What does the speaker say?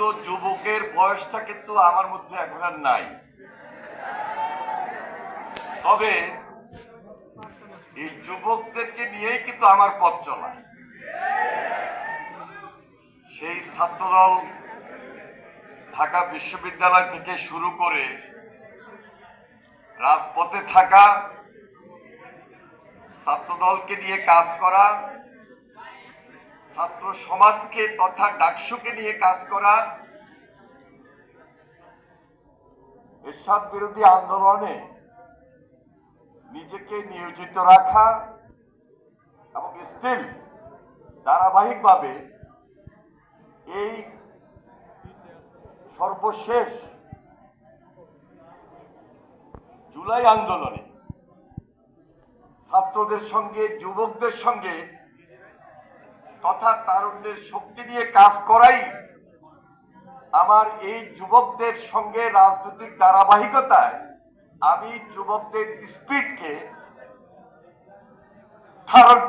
কিন্তু যুবকের বয়সটা কিন্তু আমার মধ্যে এখন আর নাই। তবে এই যুবকদেরকে নিয়েই কিন্তু আমার পথ চলা। সেই ছাত্রদল ঢাকা বিশ্ববিদ্যালয় থেকে শুরু করে রাজপথে থাকা, ছাত্রদলকে নিয়ে কাজ করা, ছাত্র সমাজকে তথা ডাকসুকে নিয়ে কাজ করা, এরশাদ বিরোধী আন্দোলনে নিজেকে নিয়োজিত রাখা এবং স্টিল ধারাবাহিকভাবে এই সর্বশেষ জুলাই আন্দোলনে ছাত্রদের সঙ্গে, যুবকদের সঙ্গে তথা তারুণ্যের শক্তি নিয়ে কাজ করাই আমার এই যুবকদের সঙ্গে রাজনৈতিক ধারাবাহিকতায় আমি যুবকদের স্পিরিটকে ধারণ